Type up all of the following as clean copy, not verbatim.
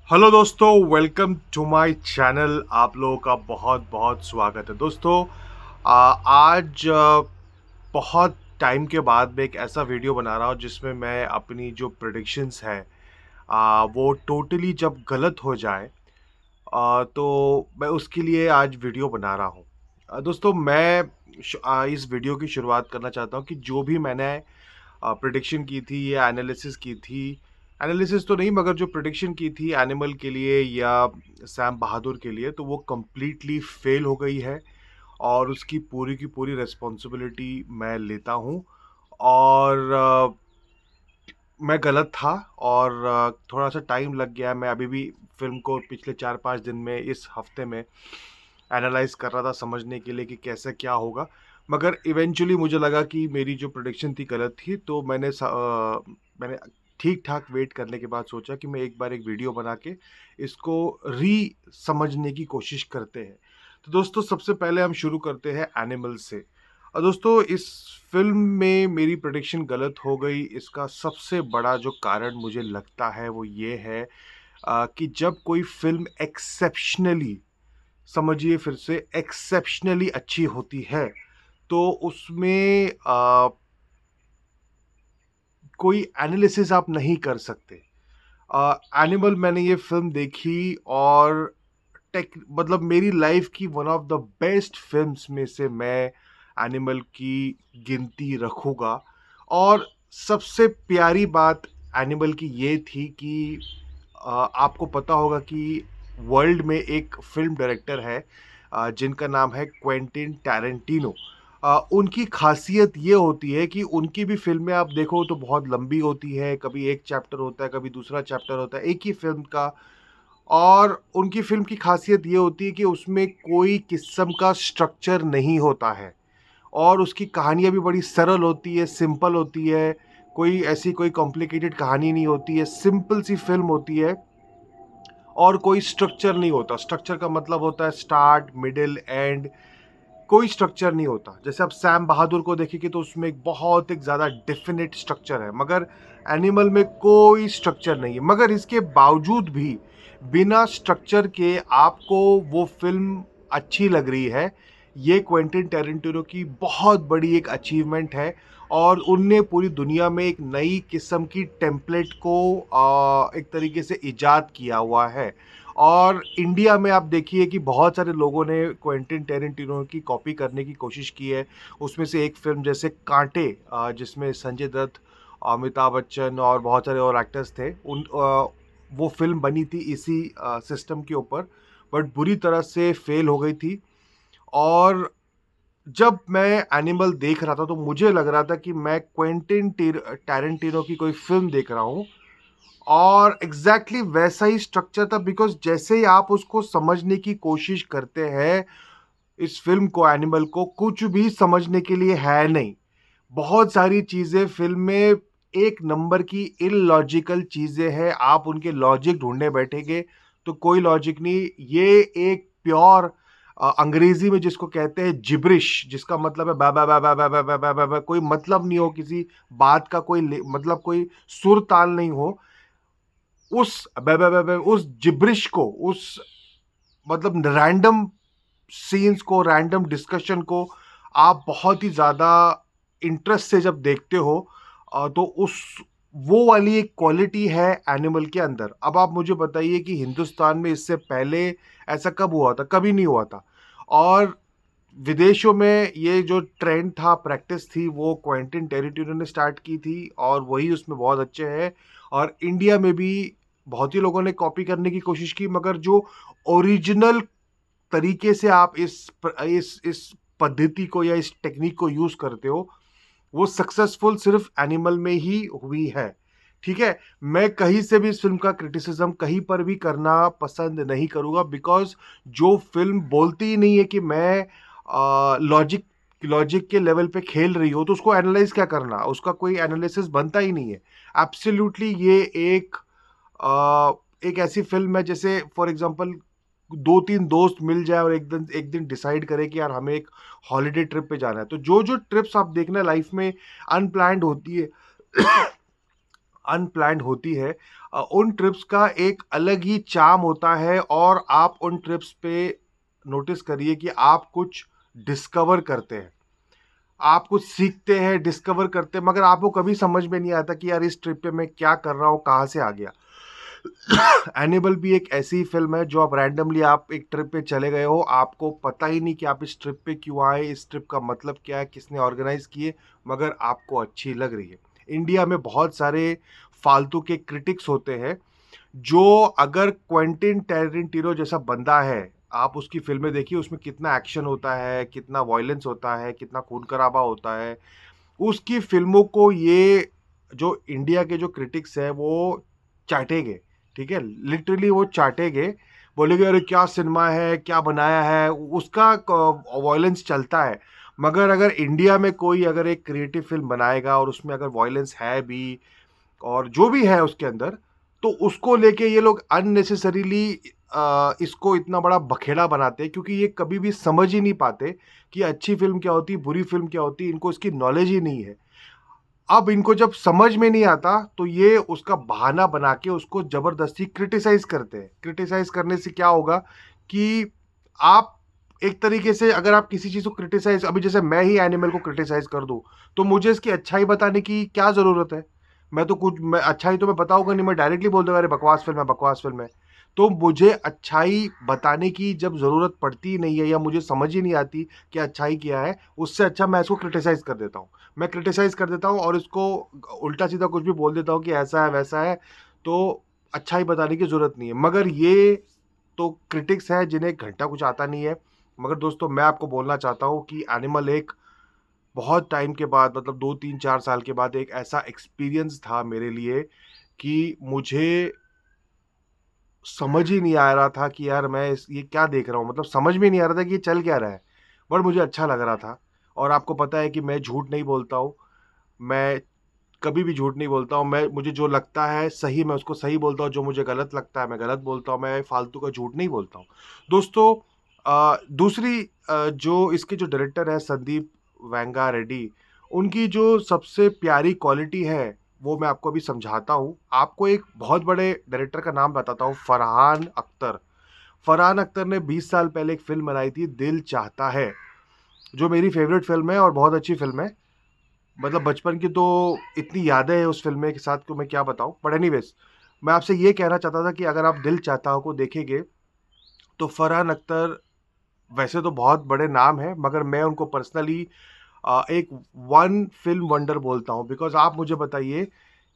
Hello दोस्तों, welcome to my channel. आप लोगों का बहुत बहुत स्वागत है दोस्तों। आज बहुत टाइम के बाद मैं एक ऐसा वीडियो बना रहा हूँ जिसमें मैं अपनी जो प्रेडिक्शंस है वो टोटली जब गलत हो जाए तो मैं उसके लिए आज वीडियो बना रहा हूँ। दोस्तों, मैं इस वीडियो की शुरुआत करना चाहता हूँ कि जो भी मैंने प्रेडिक्शन की थी या एनालिसिस की थी, एनालिसिस तो नहीं मगर जो प्रेडिक्शन की थी एनिमल के लिए या सैम बहादुर के लिए, तो वो कंप्लीटली फेल हो गई है और उसकी पूरी की पूरी रिस्पॉन्सिबिलिटी मैं लेता हूँ। और मैं गलत था और थोड़ा सा टाइम लग गया। मैं अभी भी फिल्म को पिछले 4-5 दिन में, इस हफ्ते में एनालाइज कर रहा था समझने के लिए कि कैसे क्या होगा। मगर इवेंचुअली मुझे लगा कि मेरी जो प्रोडिक्शन थी गलत थी, तो मैंने ठीक ठाक वेट करने के बाद सोचा कि मैं एक बार एक वीडियो बना के इसको समझने की कोशिश करते हैं। तो दोस्तों, सबसे पहले हम शुरू करते हैं एनिमल से। और दोस्तों, इस फिल्म में मेरी प्रोडिक्शन गलत हो गई, इसका सबसे बड़ा जो कारण मुझे लगता है वो ये है कि जब कोई फिल्म एक्सेप्शनली, समझिए फिर से, एक्सेप्शनली अच्छी होती है तो उसमें कोई एनालिसिस आप नहीं कर सकते। एनिमल, मैंने ये फिल्म देखी और टेक मतलब मेरी लाइफ की one of the best films में से मैं एनिमल की गिनती रखूँगा। और सबसे प्यारी बात एनिमल की ये थी कि आपको पता होगा कि वर्ल्ड में एक फ़िल्म डायरेक्टर है जिनका नाम है क्वेंटिन टैरेंटिनो। उनकी ख़ासियत ये होती है कि उनकी भी फ़िल्में आप देखो तो बहुत लंबी होती है, कभी एक चैप्टर होता है, कभी दूसरा चैप्टर होता है, एक ही फ़िल्म का। और उनकी फ़िल्म की ख़ासियत ये होती है कि उसमें कोई किस्म का स्ट्रक्चर नहीं होता है और उसकी कहानियाँ भी बड़ी सरल होती है, सिंपल होती है। कोई ऐसी कोई कॉम्प्लिकेटेड कहानी नहीं होती है, सिंपल सी फ़िल्म होती है और कोई स्ट्रक्चर नहीं होता। स्ट्रक्चर का मतलब होता है स्टार्ट, मिडल, एंड। कोई स्ट्रक्चर नहीं होता। जैसे आप सैम बहादुर को देखेंगे तो उसमें एक बहुत एक ज़्यादा डेफिनेट स्ट्रक्चर है, मगर एनिमल में कोई स्ट्रक्चर नहीं है। मगर इसके बावजूद भी बिना स्ट्रक्चर के आपको वो फ़िल्म अच्छी लग रही है, ये क्वेंटिन टैरेंटिनो की बहुत बड़ी एक अचीवमेंट है। और उनने पूरी दुनिया में एक नई किस्म की टेम्पलेट को एक तरीके से इजाद किया हुआ है। और इंडिया में आप देखिए कि बहुत सारे लोगों ने क्वेंटिन टेरेंटिनो की कॉपी करने की कोशिश की है। उसमें से एक फ़िल्म जैसे कांटे, जिसमें संजय दत्त, अमिताभ बच्चन और बहुत सारे और एक्टर्स थे। वो फ़िल्म बनी थी इसी सिस्टम के ऊपर, बट बुरी तरह से फ़ेल हो गई थी। और जब मैं एनिमल देख रहा था तो मुझे लग रहा था कि मैं क्वेंटिन टैरेंटिनो की कोई फ़िल्म देख रहा हूँ। और एग्जैक्टली वैसा ही स्ट्रक्चर था, बिकॉज जैसे ही आप उसको समझने की कोशिश करते हैं, इस फिल्म को, एनिमल को, कुछ भी समझने के लिए है नहीं। बहुत सारी चीजें फिल्म में एक नंबर की इलॉजिकल चीजें हैं। आप उनके लॉजिक ढूंढने बैठेंगे तो कोई लॉजिक नहीं। ये एक प्योर, अंग्रेजी में जिसको कहते हैं जिब्रिश, जिसका मतलब है बा बा बा बा बा बा बा बा बा बा, कोई मतलब नहीं हो किसी बात का, कोई मतलब कोई सुर ताल नहीं हो। उस जिब्रिश को, उस मतलब रैंडम सीन्स को, रैंडम डिस्कशन को आप बहुत ही ज़्यादा इंटरेस्ट से जब देखते हो, तो उस वो वाली एक क्वालिटी है एनिमल के अंदर। अब आप मुझे बताइए कि हिंदुस्तान में इससे पहले ऐसा कब हुआ था? कभी नहीं हुआ था। और विदेशों में ये जो ट्रेंड था, प्रैक्टिस थी, वो क्वेंटिन टेरिटिनो ने स्टार्ट की थी और वही उसमें बहुत अच्छे हैं। और इंडिया में भी बहुत ही लोगों ने कॉपी करने की कोशिश की, मगर जो ओरिजिनल तरीके से आप इस पद्धति को या इस टेक्निक को यूज करते हो, वो सक्सेसफुल सिर्फ एनिमल में ही हुई है। ठीक है, मैं कहीं से भी इस फिल्म का क्रिटिसिज्म कहीं पर भी करना पसंद नहीं करूंगा, बिकॉज जो फिल्म बोलती ही नहीं है कि मैं लॉजिक लॉजिक के लेवल पे खेल रही हो तो उसको एनालाइज क्या करना, उसका कोई एनालिसिस बनता ही नहीं है। एब्सोल्युटली ये एक ऐसी फिल्म है जैसे फॉर एग्जांपल दो तीन दोस्त मिल जाए और एक दिन डिसाइड करें कि यार हमें एक हॉलिडे ट्रिप पे जाना है। तो जो जो ट्रिप्स आप देखना लाइफ में अनप्लान्ड होती है अनप्लैन्ड होती है, उन ट्रिप्स का एक अलग ही चार्म होता है और आप उन ट्रिप्स पे नोटिस करिए कि आप कुछ डिस्कवर करते हैं। आप कुछ सीखते हैं, डिस्कवर करते हैं, मगर आपको कभी समझ में नहीं आता कि यार इस ट्रिप पे मैं क्या कर रहा हूँ, कहाँ से आ गया। एनिमल भी एक ऐसी फिल्म है जो आप रैंडमली आप एक ट्रिप पे चले गए हो, आपको पता ही नहीं कि आप इस ट्रिप पे क्यों आए, इस ट्रिप का मतलब क्या है, किसने ऑर्गेनाइज किए, मगर आपको अच्छी लग रही है। इंडिया में बहुत सारे फालतू के क्रिटिक्स होते हैं, जो अगर क्वेंटिन टेरेंटिनो जैसा बंदा है, आप उसकी फ़िल्में देखिए, उसमें कितना एक्शन होता है, कितना वॉयलेंस होता है, कितना खून-खराबा होता है। उसकी फ़िल्मों को ये जो इंडिया के जो क्रिटिक्स हैं, वो चाटेंगे, ठीक है? लिटरली वो चाटेंगे, बोलेंगे, "अरे! क्या सिनेमा है, क्या बनाया है?" उसका क वॉयलेंस चलता है। मगर अगर इंडिया में कोई अगर एक क्रिएटिव फ़िल्म बनाएगा और उसमें अगर वॉयलेंस है भी और जो भी है उसके अंदर, तो उसको लेके ये लोग अननेसेसरीली इसको इतना बड़ा बखेड़ा बनाते हैं, क्योंकि ये कभी भी समझ ही नहीं पाते कि अच्छी फ़िल्म क्या होती है, बुरी फ़िल्म क्या होती है, इनको इसकी नॉलेज ही नहीं है। अब इनको जब समझ में नहीं आता, तो ये उसका बहाना बना के उसको ज़बरदस्ती क्रिटिसाइज़ करते हैं। क्रिटिसाइज़ करने से क्या होगा कि आप एक तरीके से अगर आप किसी चीज़ को क्रिटिसाइज़, अभी जैसे मैं ही एनिमल को क्रिटिसाइज़ कर दूँ, तो मुझे इसकी अच्छाई बताने की क्या ज़रूरत है? मैं अच्छाई तो मैं बताऊँगा नहीं, मैं डायरेक्टली बोल दूँगा, अरे बकवास फ़िल्म है, बकवास फ़िल्म है। तो मुझे अच्छाई बताने की जब ज़रूरत पड़ती ही नहीं है या मुझे समझ ही नहीं आती कि अच्छाई क्या है, उससे अच्छा मैं इसको क्रिटिसाइज़ कर देता हूँ। मैं क्रिटिसाइज़ कर देता हूँ और इसको उल्टा-सीधा कुछ भी बोल देता हूँ कि ऐसा है, वैसा है, तो अच्छाई बताने की ज़रूरत नहीं है। मगर ये तो क्रिटिक्स हैं जिन्हें घंटा कुछ आता नहीं है। मगर दोस्तों, मैं आपको बोलना चाहता हूँ कि एनिमल एक बहुत टाइम के बाद, मतलब 2, 3, 4 साल के बाद एक ऐसा एक्सपीरियंस था मेरे लिए कि मुझे समझ ही नहीं आ रहा था कि यार मैं इस ये क्या देख रहा हूँ? मतलब समझ में नहीं आ रहा था कि ये चल क्या रहा है? बट मुझे अच्छा लग रहा था। और आपको पता है कि मैं झूठ नहीं बोलता हूँ। मैं कभी भी झूठ नहीं बोलता हूँ। मुझे जो लगता है सही, मैं उसको सही बोलता हूँ, जो मुझे गलत लगता है मैं गलत बोलता हूँ, मैं फालतू का झूठ नहीं बोलता हूँ। दोस्तों, दूसरी जो इसके जो डायरेक्टर हैं संदीप वेंगा रेड्डी, उनकी जो सबसे प्यारी क्वालिटी है, वो मैं आपको अभी समझाता हूँ। आपको एक बहुत बड़े डायरेक्टर का नाम बताता हूँ, फरहान अख्तर। फरहान अख्तर ने 20 साल पहले एक फ़िल्म बनाई थी, दिल चाहता है, जो मेरी फ़ेवरेट फ़िल्म है और बहुत अच्छी फ़िल्म है। मतलब बचपन की तो इतनी यादें हैं उस फ़िल्म के साथ कि मैं क्या बताऊँ। बट एनीवेज़, मैं आपसे ये कहना चाहता था कि अगर आप दिल चाहता हो को देखेंगे, तो फरहान अख्तर वैसे तो बहुत बड़े नाम हैं, मगर मैं उनको पर्सनली एक वन फ़िल्म वंडर बोलता हूँ। बिकॉज़ आप मुझे बताइए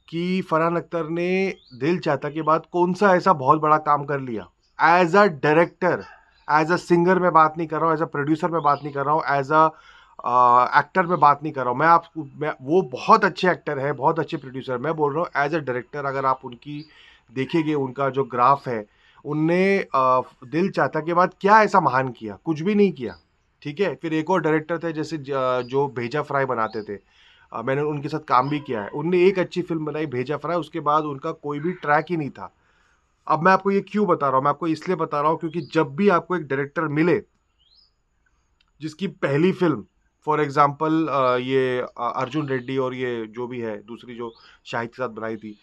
कि फरहान अख्तर ने दिल चाहता के बाद कौन-सा ऐसा बहुत बड़ा काम कर लिया? As a director, as a singer मैं बात नहीं कर रहा हूँ, एज़ अ प्रोड्यूसर मैं बात नहीं कर रहा हूँ, एज़ अ एक्टर मैं बात नहीं कर रहा हूँ। मैं वो बहुत अच्छे एक्टर हैं, बहुत अच्छे प्रोड्यूसर हैं। मैं बोल रहा हूँ एज़ अ डायरेक्टर, अगर आप उनकी देखेंगे उनका जो ग्राफ़ है, उनने दिल चाहता के बाद क्या ऐसा महान किया? कुछ भी नहीं किया, ठीक है? फिर एक और डायरेक्टर थे जैसे जो भेजा फ्राई बनाते थे। मैंने उनके साथ काम भी किया है। उनने एक अच्छी फ़िल्म बनाई भेजा फ्राई, उसके बाद उनका कोई भी ट्रैक ही नहीं था। अब मैं आपको ये क्यों बता रहा हूँ? मैं आपको इसलिए बता रहा हूँ क्योंकि जब भी आपको एक डायरेक्टर मिले, जिसकी पहली फ़िल्म फॉर एग्ज़ाम्पल ये अर्जुन रेड्डी और ये जो भी है दूसरी जो शाहिद के साथ बनाई थी,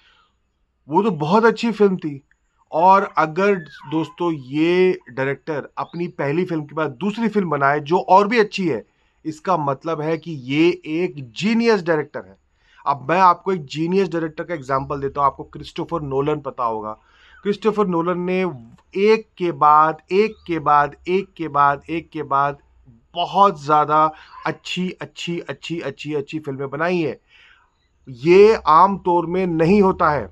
वो तो बहुत अच्छी फ़िल्म थी। और अगर दोस्तों ये डायरेक्टर अपनी पहली फ़िल्म के बाद दूसरी फ़िल्म बनाए जो और भी अच्छी है, इसका मतलब है कि ये एक जीनियस डायरेक्टर है। अब मैं आपको एक जीनियस डायरेक्टर का एग्ज़ाम्पल देता हूँ, आपको क्रिस्टोफर नोलन पता होगा। क्रिस्टोफर नोलन ने एक के बाद एक के बाद एक के बाद एक के बाद बहुत ज़्यादा अच्छी फ़िल्में बनाई हैं। ये आम तौर में नहीं होता है,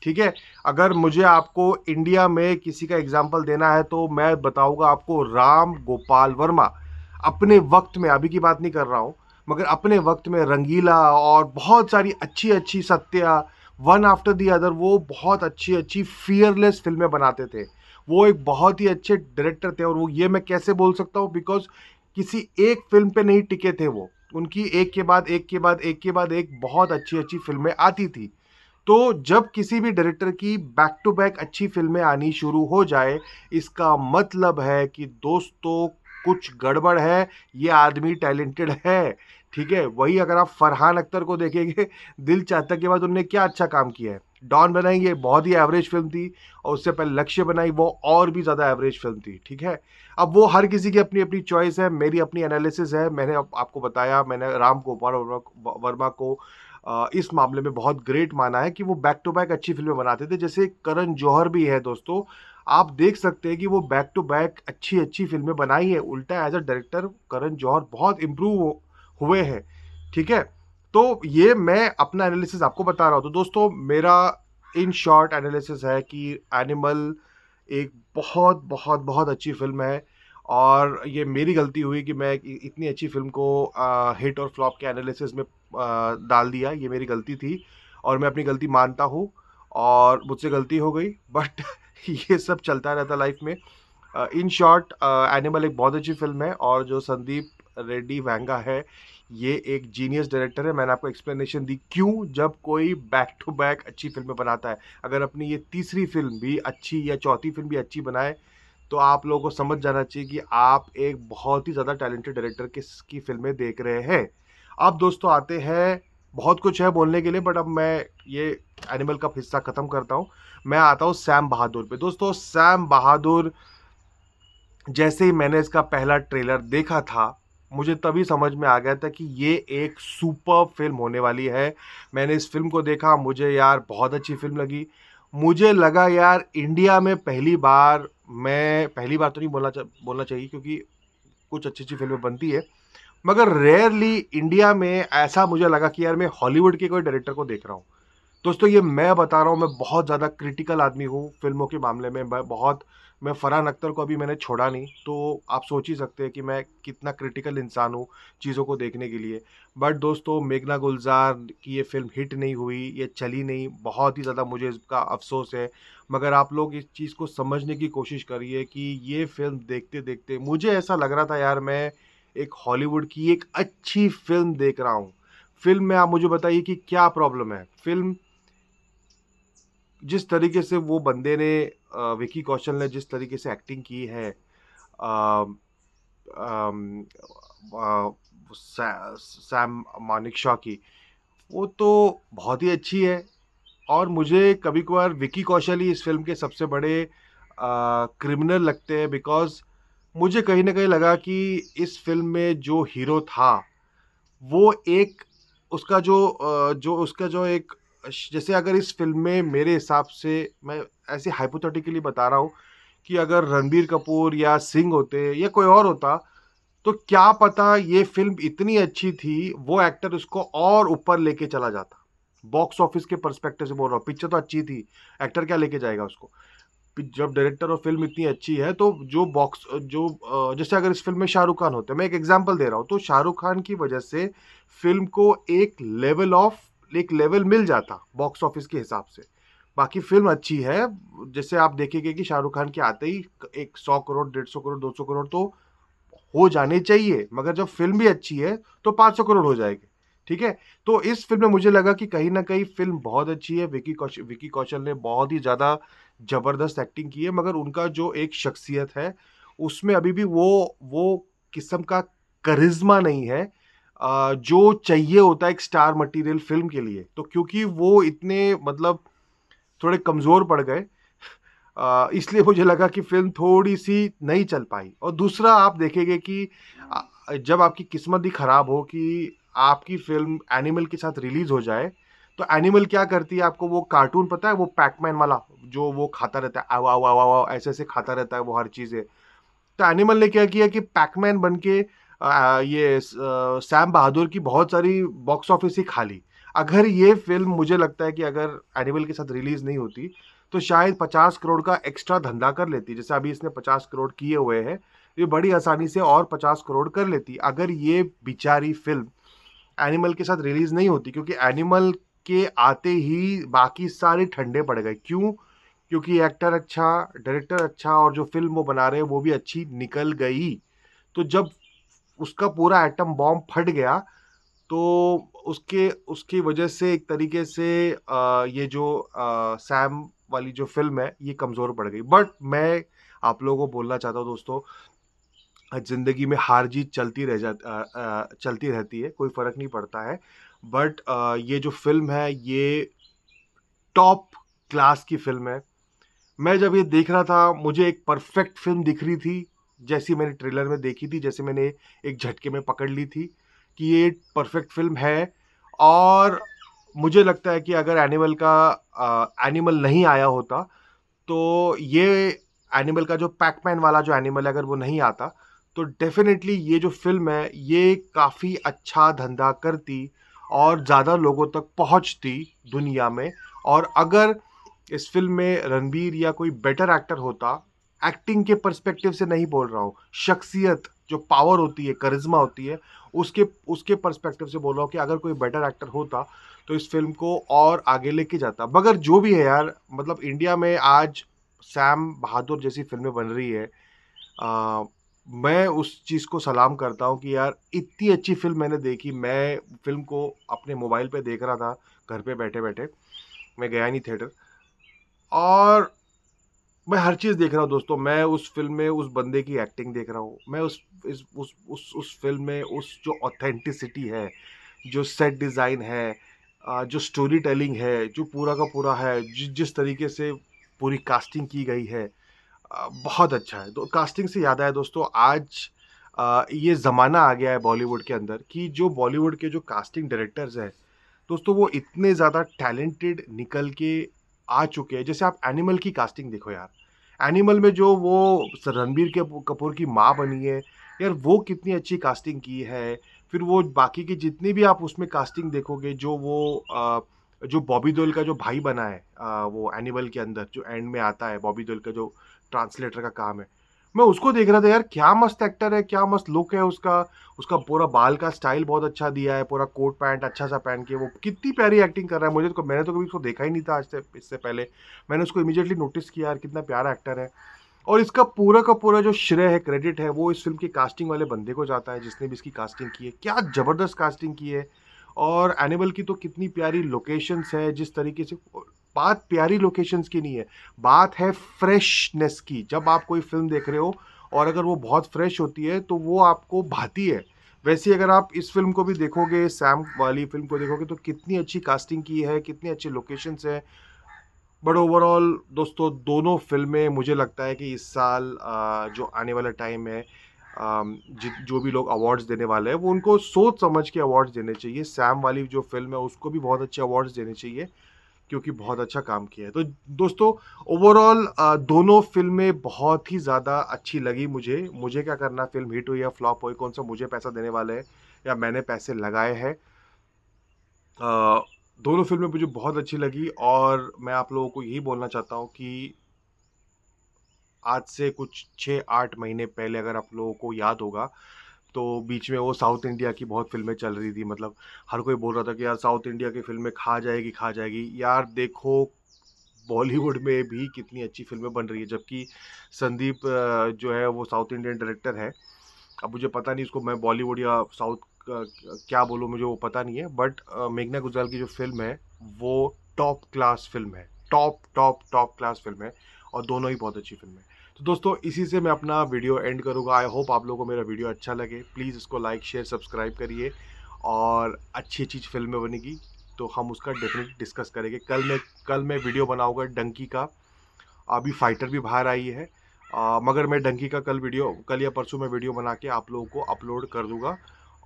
ठीक है? अगर मुझे आपको इंडिया में किसी का एग्ज़ाम्पल देना है तो मैं बताऊँगा आपको राम गोपाल वर्मा। अपने वक़्त में, अभी की बात नहीं कर रहा हूँ, मगर अपने वक़्त में रंगीला और बहुत सारी अच्छी-अच्छी Satya, one after the other, वो बहुत अच्छी-अच्छी फ़ियरलेस फ़िल्में बनाते थे। वो एक बहुत ही अच्छे डायरेक्टर थे और वो ये मैं कैसे बोल सकता हूँ, बिकॉज़ किसी एक फ़िल्म पे नहीं टिके थे वो। उनकी एक के बाद एक के बाद एक के बाद एक बहुत अच्छी-अच्छी फ़िल्में आती थी। तो जब किसी भी डायरेक्टर की बैक टू बैक अच्छी फ़िल्में आनी शुरू हो जाए, इसका मतलब है कि दोस्तों कुछ गड़बड़ है, ये आदमी टैलेंटेड है। ठीक है? वही अगर आप फरहान अख्तर को देखेंगे, दिल चाहता के बाद उन्होंने क्या अच्छा काम किया है। डॉन बनाई, ये बहुत ही एवरेज फ़िल्म थी, और उससे पहले लक्ष्य बनाई, वो और भी ज़्यादा एवरेज फ़िल्म थी, ठीक है? अब वो हर किसी की अपनी-अपनी चॉइस है, मेरी अपनी एनालिसिस है। मैंने आपको बताया, मैंने राम गोपाल वर्मा को इस मामले में बहुत ग्रेट माना है कि वो बैक टू बैक अच्छी फ़िल्में बनाते थे। जैसे करण जौहर भी है दोस्तों, आप देख सकते हैं कि वो बैक टू बैक अच्छी-अच्छी फ़िल्में बनाई हैं। उल्टा as a director Karan Johar बहुत इम्प्रूव हुए हैं, ठीक है? तो ये मैं अपना एनालिसिस आपको बता रहा हूँ। तो दोस्तों, मेरा इन शॉर्ट एनालिसिस है कि एनिमल एक बहुत, बहुत, बहुत अच्छी फ़िल्म है, और ये मेरी गलती हुई कि मैं इतनी अच्छी फ़िल्म को हिट और फ्लॉप के एनालिसिस में डाल दिया। ये मेरी गलती थी, और मैं अपनी गलती मानता हूँ, और मुझसे गलती हो गई, बट ये सब चलता रहता लाइफ में। इन शॉर्ट, एनिमल एक बहुत अच्छी फ़िल्म है, और जो संदीप रेड्डी वेंगा है, ये एक जीनियस डायरेक्टर है। मैंने आपको एक्सप्लेनेशन दी क्यों, जब कोई बैक टू बैक अच्छी फ़िल्में बनाता है, अगर अपनी ये तीसरी फ़िल्म भी अच्छी या चौथी फ़िल्म भी अच्छी बनाए, तो आप लोगों को समझ जाना चाहिए कि आप एक बहुत ही ज़्यादा टैलेंटेड डायरेक्टर की फ़िल्में देख रहे हैं। अब दोस्तों आते हैं, बहुत कुछ है बोलने के लिए, बट अब मैं ये एनिमल का हिस्सा ख़त्म करता हूँ। मैं आता हूँ सैम बहादुर पे। दोस्तों, सैम बहादुर, जैसे ही मैंने इसका पहला ट्रेलर देखा था, मुझे तभी समझ में आ गया था कि ये एक सुपर्ब फ़िल्म होने वाली है। मैंने इस फ़िल्म को देखा, मुझे यार बहुत अच्छी फ़िल्म लगी। मुझे लगा यार, इंडिया में पहली बार तो नहीं बोलना चाहिए, क्योंकि कुछ अच्छी-अच्छी फ़िल्में बनती है। मगर रेयरली इंडिया में ऐसा मुझे लगा कि यार मैं हॉलीवुड के कोई डायरेक्टर को देख रहा हूँ। दोस्तों, ये मैं बता रहा हूँ, मैं बहुत ज़्यादा क्रिटिकल आदमी हूँ फ़िल्मों के मामले में। मैं फरहान अख्तर को अभी मैंने छोड़ा नहीं, तो आप सोच ही सकते हैं कि मैं कितना क्रिटिकल इंसान हूँ चीज़ों को देखने के लिए। बट दोस्तों, मेघना गुलज़ार की ये फ़िल्म हिट नहीं हुई, ये चली नहीं, बहुत ही ज़्यादा मुझे इसका अफ़सोस है। मगर आप लोग इस चीज़ को समझने की कोशिश करिए कि ये फ़िल्म देखते-देखते मुझे ऐसा लग रहा था यार, मैं एक हॉलीवुड की एक अच्छी फ़िल्म देख रहा हूँ। फ़िल्म में आप मुझे बताइए कि क्या प्रॉब्लम है? फ़िल्म जिस तरीके से वो बंदे ने, विकी कौशल ने जिस तरीके से एक्टिंग की है, अम, अम, सैम मानेकशॉ की, वो तो बहुत ही अच्छी है। और मुझे कभी कभार विकी कौशल ही इस फिल्म के सबसे बड़े क्रिमिनल लगते हैं, बिकॉज मुझे कहीं ना कहीं लगा कि इस फिल्म में जो हीरो था, वो एक जो उसका जो एक जैसे, अगर इस फ़िल्म में मेरे हिसाब से, मैं ऐसे हाइपोथेटिकली बता रहा हूँ, कि अगर रणबीर कपूर या सिंह होते या कोई और होता, तो क्या पता ये फ़िल्म इतनी अच्छी थी, वो एक्टर उसको और ऊपर लेके चला जाता। बॉक्स ऑफिस के पर्सपेक्टिव से बोल रहा हूँ, पिक्चर तो अच्छी थी, एक्टर क्या लेके जाएगा उसको? जब डायरेक्टर और फ़िल्म इतनी अच्छी है, तो जैसे अगर इस फ़िल्म में शाहरुख खान होते, मैं एक एग्ज़ाम्पल दे रहा हूँ, तो शाहरुख खान की वजह से फ़िल्म को एक लेवल मिल जाता बॉक्स ऑफिस के हिसाब से। बाकी फ़िल्म अच्छी है, जैसे आप देखेंगे कि शाहरुख खान के आते ही एक 100 करोड़, 150 करोड़, 200 करोड़ तो हो जाने चाहिए, मगर जब फ़िल्म भी अच्छी है, तो 500 करोड़ हो जाएँगे, ठीक है? तो इस फ़िल्म में मुझे लगा कि कहीं न कहीं फ़िल्म बहुत अच्छी है, विकी कौशल ने बहुत ही ज़्यादा ज़बरदस्त एक्टिंग की है, मगर उनका जो एक शख्सियत है, उसमें अभी भी वो किस्म का करिश्मा नहीं है, जो चाहिए होता है एक स्टार मटेरियल फ़िल्म के लिए। तो क्योंकि वो इतने, मतलब थोड़े कमज़ोर पड़ गए, इसलिए मुझे लगा कि फ़िल्म थोड़ी-सी नहीं चल पाई। और दूसरा, आप देखेंगे कि जब आपकी किस्मत ही खराब हो कि आपकी फ़िल्म एनिमल के साथ रिलीज़ हो जाए, तो एनिमल क्या करती है, आपको वो कार्टून पता है, वो पैक-मैन वाला, जो वो खाता रहता है, आव, आव, आव, आव, आव, ऐसे-ऐसे खाता रहता है वो हर चीज़ें। तो एनिमल ने क्या किया कि पैक-मैन बन के सैम बहादुर की बहुत सारी बॉक्स ऑफिस ही खा ली। अगर ये फ़िल्म, मुझे लगता है कि अगर एनिमल के साथ रिलीज़ नहीं होती, तो शायद 50 करोड़ का एक्स्ट्रा धंधा कर लेती। जैसे अभी इसने 50 करोड़ किए हुए हैं, ये बड़ी आसानी से और 50 करोड़ कर लेती, अगर ये बेचारी फ़िल्म एनिमल के साथ रिलीज़ नहीं होती। क्योंकि एनिमल के आते ही बाकी सारे ठंडे पड़ गए। क्यों? क्योंकि एक्टर अच्छा, डायरेक्टर अच्छा, और जो फ़िल्म वो बना रहे हैं वो भी अच्छी निकल गई। तो जब उसका पूरा एटम बॉम्ब फट गया, तो उसके उसकी वजह से एक तरीके से ये जो सैम वाली जो फ़िल्म है, ये कमज़ोर पड़ गई। बट मैं आप लोगों को बोलना चाहता हूँ दोस्तों, ज़िंदगी में हार-जीत चलती रहती है, कोई फ़र्क नहीं पड़ता है। बट ये जो फ़िल्म है, ये टॉप क्लास की फ़िल्म है। मैं जब ये देख रहा था, मुझे एक परफ़ेक्ट फ़िल्म दिख रही थी, जैसी मैंने ट्रेलर में देखी थी, जैसे मैंने एक झटके में पकड़ ली थी, कि ये परफ़ेक्ट फ़िल्म है। और मुझे लगता है कि अगर एनिमल नहीं आया होता, तो ये एनिमल का जो पैक-मैन वाला जो एनिमल है, अगर वो नहीं आता, तो डेफ़िनेटली ये जो फ़िल्म है, ये काफ़ी अच्छा धंधा करती और ज़्यादा लोगों तक पहुँचती दुनिया में। और अगर इस फ़िल्म में रणबीर या कोई बेटर एक्टर होता, एक्टिंग के पर्सपेक्टिव से नहीं बोल रहा हूँ, शख्सियत, जो पावर होती है, करिश्मा होती है, उसके उसके पर्सपेक्टिव से बोल रहा हूँ कि अगर कोई बेटर एक्टर होता, तो इस फ़िल्म को और आगे लेके जाता। मगर जो भी है यार, मतलब इंडिया में आज सैम बहादुर जैसी फ़िल्में बन रही है। अ, मैं उस चीज़ को सलाम करता हूँ कि यार इतनी अच्छी फ़िल्म मैंने देखी। मैं फ़िल्म को अपने मोबाइल पे देख रहा था, घर पे बैठे-बैठे। मैं गया नहीं थिएटर। और मैं हर चीज़ देख रहा हूँ दोस्तों। मैं उस फ़िल्म में उस बंदे की एक्टिंग देख रहा हूँ। मैं उस फ़िल्म में उस जो ऑथेंटिसिटी है, जो सेट डिज़ाइन है, जो स्टोरी टेलिंग है, जो पूरा का पूरा है, जिस तरीके से पूरी कास्टिंग की गई है, बहुत अच्छा है। तो कास्टिंग से याद आया दोस्तों, आज ये ज़माना आ गया है बॉलीवुड के अंदर कि जो बॉलीवुड के जो कास्टिंग डायरेक्टर्स हैं, दोस्तों वो इतने ज़्यादा टैलेंटेड निकल के आ चुके हैं। जैसे आप एनिमल की कास्टिंग देखो यार, एनिमल में जो वो रणबीर कपूर की माँ बनी है, यार वो कितनी अच्छी कास्टिंग की है। फिर वो बाकी की जितनी भी आप उसमें कास्टिंग देखोगे, जो बॉबी देओल का जो भाई बना है, वो एनिमल के अंदर जो एंड में आता है, बॉबी देओल का जो ट्रांसलेटर का काम है, मैं उसको देख रहा था यार, क्या मस्त एक्टर है, क्या मस्त लुक है उसका। उसका पूरा बाल का स्टाइल बहुत अच्छा दिया है, पूरा कोट पैंट अच्छा सा पहन के वो कितनी प्यारी एक्टिंग कर रहा है। मैंने तो कभी उसको देखा ही नहीं था आज से इससे पहले। मैंने उसको इमीडिएटली नोटिस किया यार, कितना प्यारा एक्टर है। और इसका पूरा का पूरा जो श्रेय है, क्रेडिट है, वो इस फ़िल्म की कास्टिंग वाले बंदे को जाता है, जिसने भी इसकी कास्टिंग की है। क्या ज़बरदस्त कास्टिंग की है। और एनिमल की तो कितनी प्यारी लोकेशंस है, जिस तरीके से बात प्यारी लोकेशंस की नहीं है, बात है फ्रेशनेस की। जब आप कोई फ़िल्म देख रहे हो और अगर वो बहुत फ्रेश होती है, तो वो आपको भाती है। वैसे ही अगर आप इस फ़िल्म को भी देखोगे, सैम वाली फ़िल्म को देखोगे, तो कितनी अच्छी कास्टिंग की है, कितनी अच्छी लोकेशंस है। बट ओवरऑल दोस्तों, दोनों फ़िल्में मुझे लगता है कि इस साल जो आने वाला टाइम है, जो भी लोग अवार्ड्स देने वाले हैं, वो उनको सोच समझ के अवार्ड्स देने चाहिए। सैम वाली जो फ़िल्म है, उसको भी बहुत अच्छे अवार्ड्स देने चाहिए, क्योंकि बहुत अच्छा काम किया है। तो दोस्तों, ओवरऑल दोनों फ़िल्में बहुत ही ज़्यादा अच्छी लगी मुझे। मुझे क्या करना, फ़िल्म हिट हुई या फ्लॉप हुई, कौन-सा मुझे पैसा देने वाला है या मैंने पैसे लगाए हैं। अ, दोनों फ़िल्में मुझे बहुत अच्छी लगी। और मैं आप लोगों को यही बोलना चाहता हूँ कि आज से कुछ 6-8 महीने पहले, अगर आप लोगों को याद होगा, तो बीच में वो साउथ इंडिया की बहुत फ़िल्में चल रही थी। मतलब हर कोई बोल रहा था कि यार साउथ इंडिया की फ़िल्में खा जाएगी, खा जाएगी। यार देखो, बॉलीवुड में भी कितनी अच्छी फ़िल्में बन रही है, जबकि संदीप जो है वो साउथ इंडियन डायरेक्टर है। अब मुझे पता नहीं इसको मैं बॉलीवुड या साउथ का क्या बोलूँ, मुझे वो पता नहीं है। बट मेघना गुलजार की जो फ़िल्म है, वो टॉप क्लास फ़िल्म है। टॉप क्लास फ़िल्म है। और दोनों ही बहुत अच्छी फ़िल्म है। तो दोस्तों, इसी से मैं अपना वीडियो एंड करूँगा। आई होप आप लोगों को मेरा वीडियो अच्छा लगे। प्लीज़ इसको लाइक, शेयर, सब्सक्राइब करिए। और अच्छी-अच्छी फ़िल्में बनेगी, तो हम उसका डेफ़िनेटली डिस्कस करेंगे। कल मैं वीडियो बनाऊँगा डंकी का। अभी फाइटर भी बाहर आई है। मगर मैं डंकी का कल या परसों में वीडियो बना के आप लोगों को अपलोड कर दूँगा।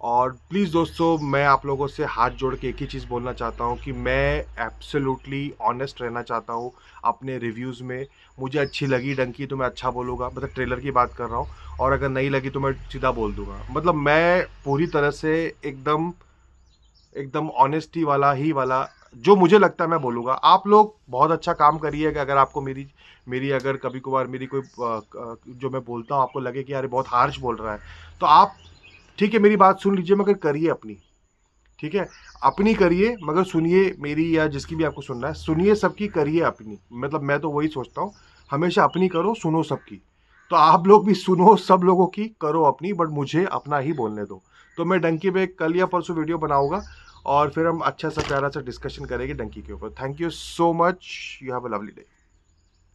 और प्लीज़ दोस्तों, मैं आप लोगों से हाथ जोड़ के एक ही चीज़ बोलना चाहता हूँ कि मैं एब्सोल्यूटली ऑनेस्ट रहना चाहता हूँ अपने रिव्यूज़ में। मुझे अच्छी लगी डंकी तो मैं अच्छा बोलूँगा, मतलब ट्रेलर की बात कर रहा हूँ। और अगर नहीं लगी तो मैं सीधा बोल दूँगा। मतलब मैं पूरी तरह से एकदम एकदम ऑनेस्टी वाला जो मुझे लगता है मैं बोलूँगा। आप लोग बहुत अच्छा काम करिए कि अगर आपको मेरी मेरी अगर कभी-कभार मेरी कोई जो मैं बोलता हूँ आपको लगे कि यार ये बहुत हार्श बोल रहा है, तो आप ठीक है मेरी बात सुन लीजिए, मगर करिए अपनी। ठीक है? अपनी करिए, मगर सुनिए मेरी या जिसकी भी आपको सुनना है, सुनिए सबकी, करिए अपनी। मतलब मैं तो वही सोचता हूँ, हमेशा अपनी करो, सुनो सबकी। तो आप लोग भी सुनो सब लोगों की, करो अपनी, बट मुझे अपना ही बोलने दो। तो मैं डंकी पे कल या परसों वीडियो बनाऊँगा और फिर हम अच्छा सा प्यारा सा डिस्कशन करेंगे डंकी के ऊपर। Thank you so much. You have a lovely day.